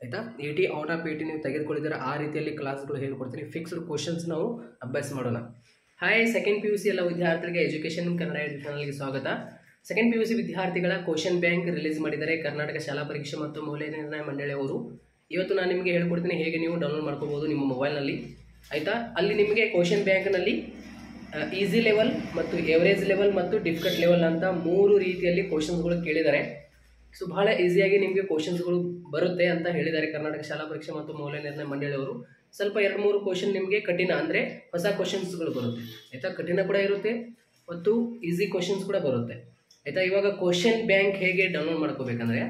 ಆಯಿತಾ. 80 out of 80 ನೀವು ತೆಗೆದುಕೊಳ್ಳಿದ್ದೀರ, ಆ ರೀತಿಯಲ್ಲಿ ಕ್ಲಾಸ್ಗಳು ಹೇಳ್ಕೊಡ್ತೀನಿ. ಫಿಕ್ಸ್ಡ್ ಕ್ವಶನ್ಸ್ ನಾವು ಅಭ್ಯಾಸ ಮಾಡೋಣ. ಹಾಯ್, ಸೆಕೆಂಡ್ PUC ಎಲ್ಲ ವಿದ್ಯಾರ್ಥಿಗಳಿಗೆ ಎಜುಕೇಷನ್ ಕನ್ನಡ ಯೂಟ್ಯೂಬ್ ಚಾನಲ್ಗೆ ಸ್ವಾಗತ. ಸೆಕೆಂಡ್ PUC ವಿದ್ಯಾರ್ಥಿಗಳ ಕ್ವಶನ್ ಬ್ಯಾಂಕ್ ರಿಲೀಸ್ ಮಾಡಿದ್ದಾರೆ ಕರ್ನಾಟಕ ಶಾಲಾ ಪರೀಕ್ಷೆ ಮತ್ತು ಮೌಲ್ಯನಿರ್ಣಯ ಮಂಡಳಿ ಅವರು. ಇವತ್ತು ನಾನು ನಿಮಗೆ ಹೇಳ್ಕೊಡ್ತೀನಿ ಹೇಗೆ ನೀವು ಡೌನ್ಲೋಡ್ ಮಾಡ್ಕೋಬೋದು ನಿಮ್ಮ ಮೊಬೈಲ್ನಲ್ಲಿ, ಆಯಿತಾ. ಅಲ್ಲಿ ನಿಮಗೆ ಕ್ವಶನ್ ಬ್ಯಾಂಕ್ನಲ್ಲಿ ಈಸಿ ಲೆವೆಲ್ ಮತ್ತು ಎವರೇಜ್ ಲೆವೆಲ್ ಮತ್ತು ಡಿಫಿಕಲ್ಟ್ ಲೆವೆಲ್ ಅಂತ 3 ರೀತಿಯಲ್ಲಿ ಕ್ವಶನ್ಸ್ಗಳು ಕೇಳಿದ್ದಾರೆ. ಸೊ ಬಹಳ ಈಸಿಯಾಗಿ ನಿಮಗೆ ಕ್ವಶನ್ಸ್ಗಳು ಬರುತ್ತೆ ಅಂತ ಹೇಳಿದ್ದಾರೆ ಕರ್ನಾಟಕ ಶಾಲಾ ಪರೀಕ್ಷೆ ಮತ್ತು ಮೌಲ್ಯನಿರ್ಣಯ ಮಂಡಳಿಯವರು. ಸ್ವಲ್ಪ 2-3 ಕ್ವಶನ್ ನಿಮಗೆ ಕಠಿಣ ಅಂದರೆ ಹೊಸ ಕ್ವಶನ್ಸ್ಗಳು ಬರುತ್ತೆ, ಆಯಿತಾ. ಕಠಿಣ ಕೂಡ ಇರುತ್ತೆ ಮತ್ತು ಈಸಿ ಕ್ವಶನ್ಸ್ ಕೂಡ ಬರುತ್ತೆ, ಆಯಿತಾ. ಇವಾಗ ಕ್ವಶನ್ ಬ್ಯಾಂಕ್ ಹೇಗೆ ಡೌನ್ಲೋಡ್ ಮಾಡ್ಕೋಬೇಕಂದ್ರೆ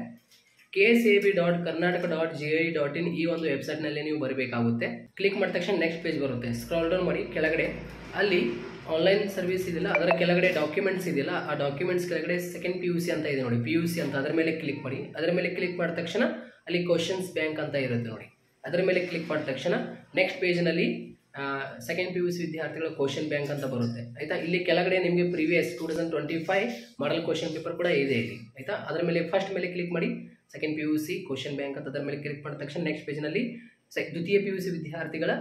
ksab.karnataka.gov.in ಈ ಒಂದು ವೆಬ್ಸೈಟ್ನಲ್ಲಿ ನೀವು ಬರಬೇಕಾಗುತ್ತೆ. ಕ್ಲಿಕ್ ಮಾಡಿದ ತಕ್ಷಣ ನೆಕ್ಸ್ಟ್ ಪೇಜ್ ಬರುತ್ತೆ. ಸ್ಕ್ರಾಲ್ ಡೌನ್ ಮಾಡಿ ಕೆಳಗಡೆ ಅಲ್ಲಿ ಆನ್ಲೈನ್ ಸರ್ವಿಸ್ ಇದೆಯಲ್ಲ, ಅದರ ಕೆಳಗಡೆ ಡಾಕ್ಯುಮೆಂಟ್ಸ್ ಇದೆಯಲ್ಲ, ಆ ಡಾಕ್ಯುಮೆಂಟ್ಸ್ ಕೆಳಗಡೆ ಸೆಕೆಂಡ್ PUC ಅಂತ ಇದೆ ನೋಡಿ, PUC ಅಂತ ಅದರ ಮೇಲೆ ಕ್ಲಿಕ್ ಮಾಡಿ. ಅದರ ಮೇಲೆ ಕ್ಲಿಕ್ ಮಾಡಿದ ತಕ್ಷಣ ಅಲ್ಲಿ ಕ್ವಶನ್ಸ್ ಬ್ಯಾಂಕ್ ಅಂತ ಇರುತ್ತೆ ನೋಡಿ, ಅದರ ಮೇಲೆ ಕ್ಲಿಕ್ ಮಾಡಿದ ತಕ್ಷಣ ನೆಕ್ಸ್ಟ್ ಪೇಜ್ನಲ್ಲಿ ಸೆಕೆಂಡ್ PUC ವಿದ್ಯಾರ್ಥಿಗಳ ಕ್ವಶನ್ ಬ್ಯಾಂಕ್ ಅಂತ ಬರುತ್ತೆ, ಆಯಿತಾ. ಇಲ್ಲಿ ಕೆಳಗಡೆ ನಿಮಗೆ ಪ್ರೀವಿಯಸ್ 2025 ಮಾಡಲ್ ಕ್ವಶನ್ ಪೇಪರ್ ಕೂಡ ಇದೆ ಇಲ್ಲಿ, ಆಯಿತಾ. ಅದರ ಮೇಲೆ ಫಸ್ಟ್ ಮೇಲೆ ಕ್ಲಿಕ್ ಮಾಡಿ ಸೆಕೆಂಡ್ PUC ಕ್ವಶನ್ ಬ್ಯಾಂಕ್ ಅಂತ ಅದರ ಮೇಲೆ ಕ್ಲಿಕ್ ಮಾಡಿದ ತಕ್ಷಣ ನೆಕ್ಸ್ಟ್ ಪೇಜ್ನಲ್ಲಿ ದ್ವಿತೀಯ PUC ವಿದ್ಯಾರ್ಥಿಗಳ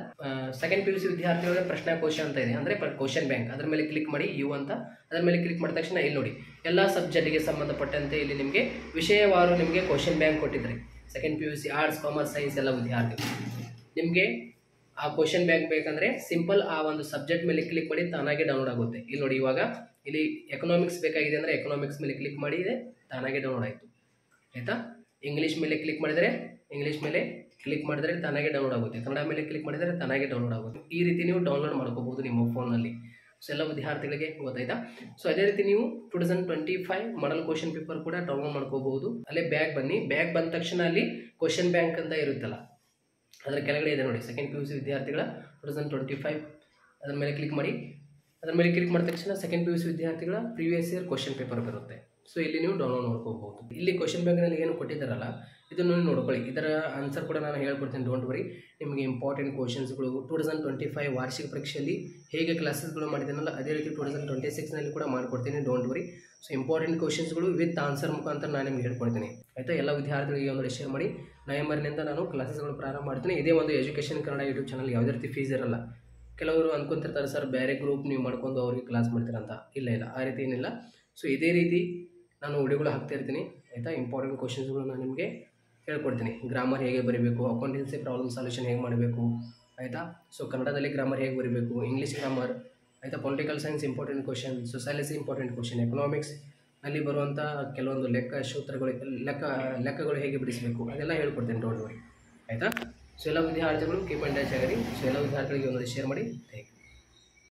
ಸೆಕೆಂಡ್ PUC ವಿದ್ಯಾರ್ಥಿಗಳ ಪ್ರಶ್ನಾಕೋಶ ಅಂತ ಇದೆ, ಅಂದರೆ ಕ್ವಶನ್ ಬ್ಯಾಂಕ್. ಅದರ ಮೇಲೆ ಕ್ಲಿಕ್ ಮಾಡಿ ಯು ಅಂತ ಅದರ ಮೇಲೆ ಕ್ಲಿಕ್ ಮಾಡಿದ ತಕ್ಷಣ ಇಲ್ಲಿ ನೋಡಿ ಎಲ್ಲ ಸಬ್ಜೆಕ್ಟಿಗೆ ಸಂಬಂಧಪಟ್ಟಂತೆ ಇಲ್ಲಿ ನಿಮಗೆ ವಿಷಯವಾರು ನಿಮಗೆ ಕ್ವಶನ್ ಬ್ಯಾಂಕ್ ಕೊಟ್ಟಿದ್ದಾರೆ. Second PUC arts, commerce, science ಎಲ್ಲ ವಿದ್ಯಾರ್ಥಿಗಳು ನಿಮಗೆ ಆ ಕ್ವಶನ್ ಬ್ಯಾಂಕ್ ಬೇಕಂದರೆ ಸಿಂಪಲ್ ಆ ಒಂದು ಸಬ್ಜೆಕ್ಟ್ ಮೇಲೆ ಕ್ಲಿಕ್ ಮಾಡಿ ತಾನಾಗೆ ಡೌನ್ಲೋಡ್ ಆಗುತ್ತೆ. ಇಲ್ಲಿ ನೋಡಿ ಇವಾಗ ಇಲ್ಲಿ ಎಕನಾಮಿಕ್ಸ್ ಬೇಕಾಗಿದೆ ಅಂದರೆ ಎಕನಾಮಿಕ್ಸ್ ಮೇಲೆ ಕ್ಲಿಕ್ ಮಾಡಿದರೆ ತಾನಾಗೆ ಡೌನ್ಲೋಡ್ ಆಯಿತು, ಆಯಿತಾ. ಇಂಗ್ಲೀಷ್ ಮೇಲೆ ಕ್ಲಿಕ್ ಮಾಡಿದರೆ ಇಂಗ್ಲೀಷ್ ಮೇಲೆ ಕ್ಲಿಕ್ ಮಾಡಿದರೆ ತಾನಾಗೆ ಡೌನ್ಲೋಡ್ ಆಗುತ್ತೆ, ಕನ್ನಡ ಮೇಲೆ ಕ್ಲಿಕ್ ಮಾಡಿದರೆ ತಾನಾಗೆ ಡೌನ್ಲೋಡ್ ಆಗುತ್ತೆ. ಈ ರೀತಿ ನೀವು ಡೌನ್ಲೋಡ್ ಮಾಡ್ಕೋಬೋದು ನಿಮ್ಮ ಫೋನ್ನಲ್ಲಿ. ಸೊ ಎಲ್ಲ ವಿದ್ಯಾರ್ಥಿಗಳಿಗೆ ಗೊತ್ತಾಯ್ತಾ. ಸೊ ಅದೇ ರೀತಿ ನೀವು 2025 ಮಾಡಲ್ ಕ್ವಶನ್ ಪೇಪರ್ ಕೂಡ ಡೌನ್ಲೋಡ್ ಮಾಡ್ಕೋಬಹುದು. ಅಲ್ಲೇ ಬ್ಯಾಗ್ ಬನ್ನಿ, ಬ್ಯಾಗ್ ಬಂದ ತಕ್ಷಣ ಅಲ್ಲಿ ಕ್ವಶನ್ ಬ್ಯಾಂಕ್ ಅಂತ ಇರುತ್ತಲ್ಲ ಅದರ ಕೆಳಗಡೆ ಇದೆ ನೋಡಿ ಸೆಕೆಂಡ್ PUC ವಿದ್ಯಾರ್ಥಿಗಳ 2025 ಅದರ ಮೇಲೆ ಕ್ಲಿಕ್ ಮಾಡಿ. ಅದರ ಮೇಲೆ ಕ್ಲಿಕ್ ಮಾಡಿದ ತಕ್ಷಣ ಸೆಕೆಂಡ್ PUC ವಿದ್ಯಾರ್ಥಿಗಳ ಪ್ರೀವಿಯಸ್ ಇಯರ್ ಕ್ವಶನ್ ಪೇಪರ್ ಬರುತ್ತೆ. ಸೊ ಇಲ್ಲಿ ನೀವು ಡೌನ್ಲೋಡ್ ಮಾಡ್ಕೋಬಹುದು. ಇಲ್ಲಿ ಕ್ವಶನ್ ಬ್ಯಾಂಕ್ನಲ್ಲಿ ಏನು ಕೊಟ್ಟಿದ್ದಾರಲ್ಲ ಇದನ್ನು ನೋಡ್ಕೊಳ್ಳಿ, ಇದರ ಆನ್ಸರ್ ಕೂಡ ನಾನು ಹೇಳ್ಕೊಡ್ತೀನಿ, ಡೋಂಟ್ ವರಿ. ನಿಮಗೆ ಇಂಪಾರ್ಟೆಂಟ್ ಕ್ವಶನ್ಸ್ಗಳು 2025 ವಾರ್ಷಿಕ ಪರೀಕ್ಷೆಯಲ್ಲಿ ಹೇಗೆ ಕ್ಲಾಸಸ್ಗಳು ಮಾಡಿದ್ದೀನಲ್ಲ ಅದೇ ರೀತಿ 2026ನಲ್ಲಿ ಕೂಡ ಮಾಡಿಕೊಡ್ತೀನಿ, ಡೋಂಟ್ ವರಿ. ಸೊ ಇಂಪಾರ್ಟೆಂಟ್ ಕ್ವಶನ್ಸ್ಗಳು ವಿತ್ ಆನ್ಸರ್ ಮುಖಾಂತರ ನಾನು ನಿಮ್ಗೆ ಹೇಳ್ಕೊಡ್ತೀನಿ, ಆಯಿತಾ. ಎಲ್ಲ ವಿದ್ಯಾರ್ಥಿಗಳಿಗೆ ಒಂದು ಶೇರ್ ಮಾಡಿ. ನವೆಂಬರ್ನಿಂದ ನಾನು ಕ್ಲಾಸಸ್ಗಳು ಪ್ರಾರಂಭ ಮಾಡ್ತೀನಿ. ಇದೇ ಒಂದು ಎಜುಕೇಷನ್ ಕನ್ನಡ ಯೂಟ್ಯೂಬ್ ಚಾನಲ್, ಯಾವುದೇ ರೀತಿ ಫೀಸ್ ಇರಲ್ಲ. ಕೆಲವರು ಅನ್ಕೊಂತಿರ್ತಾರೆ ಸರ್ ಬೇರೆ ಗ್ರೂಪ್ ನೀವು ಮಾಡ್ಕೊಂಡು ಅವ್ರಿಗೆ ಕ್ಲಾಸ್ ಮಾಡ್ತೀರಂತ. ಇಲ್ಲ, ಆ ರೀತಿ ಏನಿಲ್ಲ. ಸೊ ಇದೇ ರೀತಿ ನಾನು ವಿಡಿಯೋಗಳು ಹಾಕ್ತಾ ಇರ್ತೀನಿ, ಆಯಿತಾ. ಇಂಪಾರ್ಟೆಂಟ್ ಕ್ವಶನ್ಸ್ಗಳು ನಾನು ನಿಮಗೆ ಹೇಳ್ಕೊಡ್ತೀನಿ. ಗ್ರಾಮರ್ ಹೇಗೆ ಬರೀಬೇಕು, ಅಕೌಂಟೆನ್ಸಿ ಪ್ರಾಬ್ಲಮ್ ಸಾಲ್ಯೂಷನ್ ಹೇಗೆ ಮಾಡಬೇಕು, ಆಯಿತಾ. ಸೊ ಕನ್ನಡದಲ್ಲಿ ಗ್ರಾಮರ್ ಹೇಗೆ ಬರೀಬೇಕು, ಇಂಗ್ಲೀಷ್ ಗ್ರಾಮರ್, ಆಯಿತಾ. Political science important question, sociology important question, economics ಅಲ್ಲಿ ಬರುವಂಥ ಕೆಲವೊಂದು ಲೆಕ್ಕಗಳು ಹೇಗೆ ಬಿಡಿಸಬೇಕು ಅದೆಲ್ಲ ಹೇಳ್ಕೊಡ್ತೀನಿ, ಡೋಂಟ್ ವರಿ, ಆಯಿತಾ. ಸೊ ಎಲ್ಲ ವಿದ್ಯಾರ್ಥಿಗಳು ಕೀಪ್ ಅಂಡ್ ಟಚ್ ಆಗಿರಿ. ಸೊ ಎಲ್ಲ ವಿದ್ಯಾರ್ಥಿಗಳಿಗೆ ಒಂದು ಶೇರ್ ಮಾಡಿ, ಥ್ಯಾಂಕ್ ಯು.